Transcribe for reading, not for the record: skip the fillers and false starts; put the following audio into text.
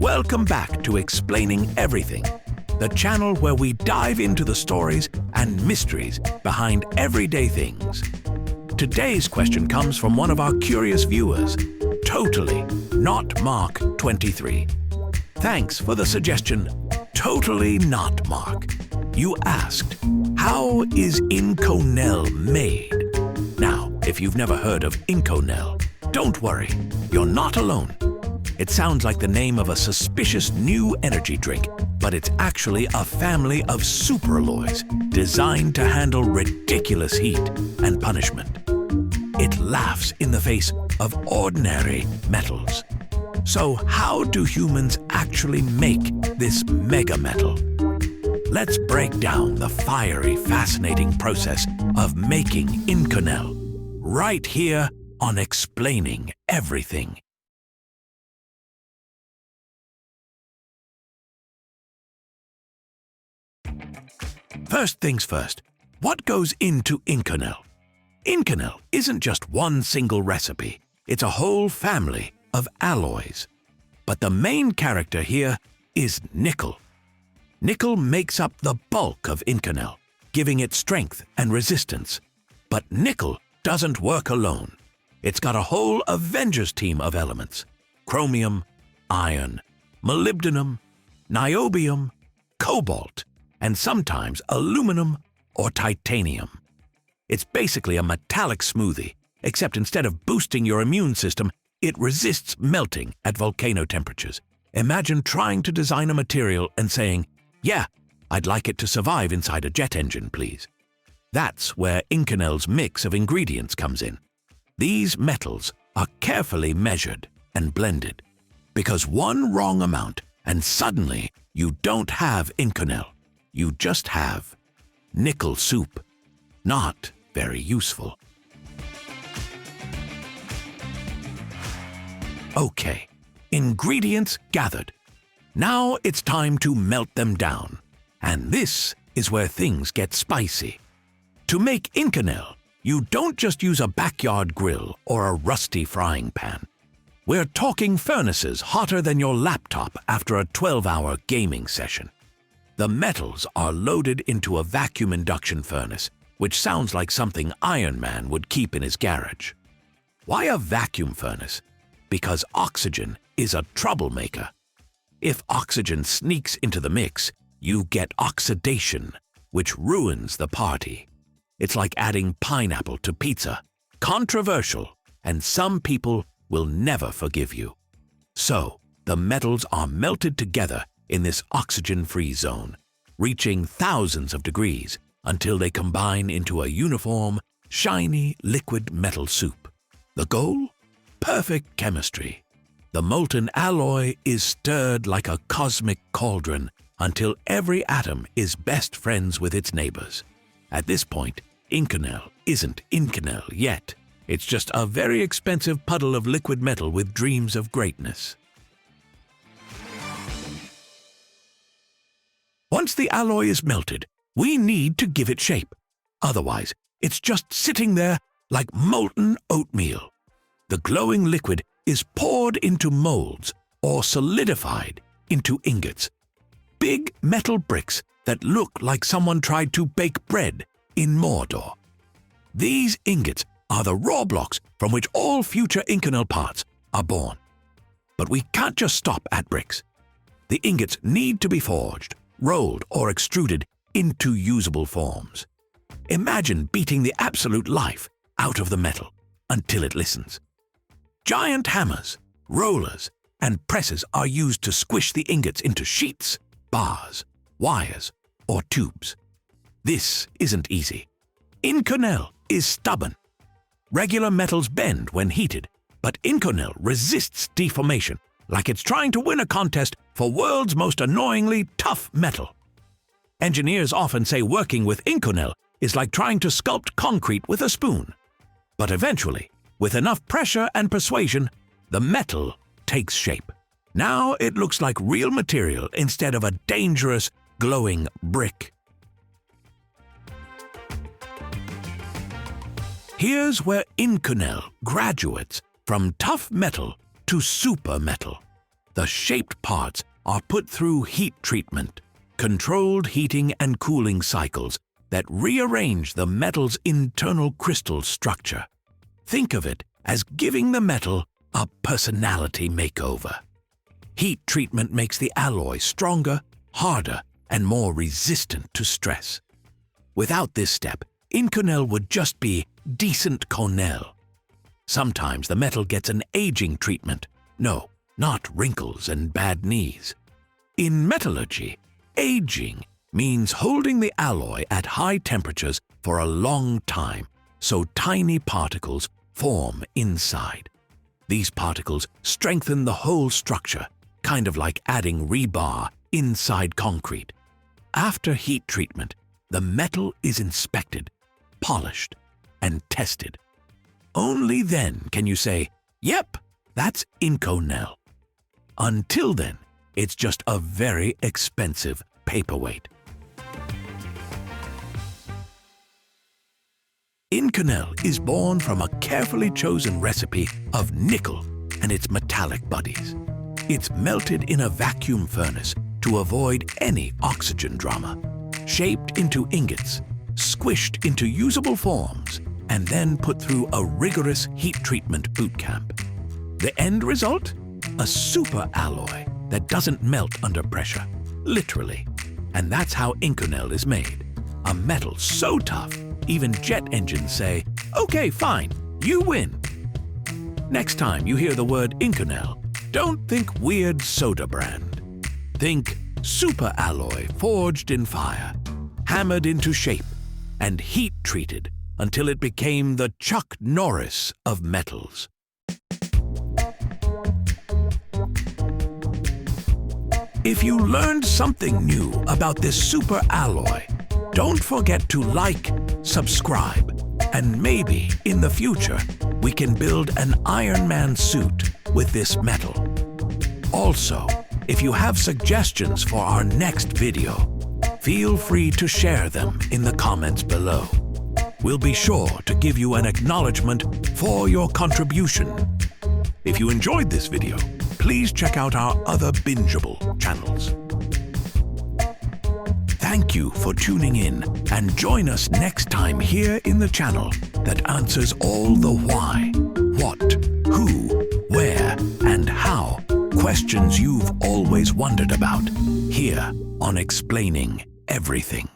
Welcome back to Explaining Everything, the channel where we dive into the stories and mysteries behind everyday things. Today's question comes from one of our curious viewers, Totally Not Mark 23. Thanks for the suggestion, Totally Not Mark. You asked, how is Inconel made? Now, if you've never heard of Inconel, don't worry, you're not alone. It sounds like the name of a suspicious new energy drink, but it's actually a family of superalloys designed to handle ridiculous heat and punishment. It laughs in the face of ordinary metals. So how do humans actually make this mega metal? Let's break down the fiery, fascinating process of making Inconel right here on Explaining Everything. First things first, what goes into Inconel? Inconel isn't just one single recipe, it's a whole family of alloys. But the main character here is nickel. Nickel makes up the bulk of Inconel, giving it strength and resistance. But nickel doesn't work alone. It's got a whole Avengers team of elements: chromium, iron, molybdenum, niobium, cobalt, and sometimes aluminum or titanium. It's basically a metallic smoothie, except instead of boosting your immune system, it resists melting at volcano temperatures. Imagine trying to design a material and saying, "Yeah, I'd like it to survive inside a jet engine, please." That's where Inconel's mix of ingredients comes in. These metals are carefully measured and blended, because one wrong amount and suddenly you don't have Inconel. You just have nickel soup. Not very useful. Okay, ingredients gathered. Now it's time to melt them down. And this is where things get spicy. To make Inconel, you don't just use a backyard grill or a rusty frying pan. We're talking furnaces hotter than your laptop after a 12-hour gaming session. The metals are loaded into a vacuum induction furnace, which sounds like something Iron Man would keep in his garage. Why a vacuum furnace? Because oxygen is a troublemaker. If oxygen sneaks into the mix, you get oxidation, which ruins the party. It's like adding pineapple to pizza. Controversial, and some people will never forgive you. So, the metals are melted together in this oxygen-free zone, reaching thousands of degrees until they combine into a uniform, shiny liquid metal soup. The goal? Perfect chemistry. The molten alloy is stirred like a cosmic cauldron until every atom is best friends with its neighbors. At this point, Inconel isn't Inconel yet. It's just a very expensive puddle of liquid metal with dreams of greatness. Once the alloy is melted, we need to give it shape. Otherwise, it's just sitting there like molten oatmeal. The glowing liquid is poured into molds or solidified into ingots. Big metal bricks that look like someone tried to bake bread in Mordor. These ingots are the raw blocks from which all future Inconel parts are born. But we can't just stop at bricks. The ingots need to be forged, rolled or extruded into usable forms. Imagine beating the absolute life out of the metal until it listens. Giant hammers, rollers, and presses are used to squish the ingots into sheets, bars, wires, or tubes. This isn't easy. Inconel is stubborn. Regular metals bend when heated, but Inconel resists deformation like it's trying to win a contest for world's most annoyingly tough metal. Engineers often say working with Inconel is like trying to sculpt concrete with a spoon. But eventually, with enough pressure and persuasion, the metal takes shape. Now it looks like real material instead of a dangerous, glowing brick. Here's where Inconel graduates from tough metal to super metal. The shaped parts are put through heat treatment, controlled heating and cooling cycles that rearrange the metal's internal crystal structure. Think of it as giving the metal a personality makeover. Heat treatment makes the alloy stronger, harder, and more resistant to stress. Without this step, Inconel would just be decent Conel. Sometimes the metal gets an aging treatment. No, not wrinkles and bad knees. In metallurgy, aging means holding the alloy at high temperatures for a long time, so tiny particles form inside. These particles strengthen the whole structure, kind of like adding rebar inside concrete. After heat treatment, the metal is inspected, polished, and tested. Only then can you say, "Yep, that's Inconel." Until then, it's just a very expensive paperweight. Inconel is born from a carefully chosen recipe of nickel and its metallic buddies. It's melted in a vacuum furnace to avoid any oxygen drama, shaped into ingots, squished into usable forms, and then put through a rigorous heat treatment boot camp. The end result? A superalloy that doesn't melt under pressure, literally. And that's how Inconel is made. A metal so tough, even jet engines say, "Okay, fine, you win." Next time you hear the word Inconel, don't think weird soda brand. Think superalloy forged in fire, hammered into shape, and heat treated until it became the Chuck Norris of metals. If you learned something new about this superalloy, don't forget to like, subscribe, and maybe in the future we can build an Iron Man suit with this metal. Also, if you have suggestions for our next video, feel free to share them in the comments below. We'll be sure to give you an acknowledgement for your contribution. If you enjoyed this video, please check out our other bingeable channels. Thank you for tuning in, and join us next time here in the channel that answers all the why, what, who, where, and how questions you've always wondered about, here on Explaining Everything.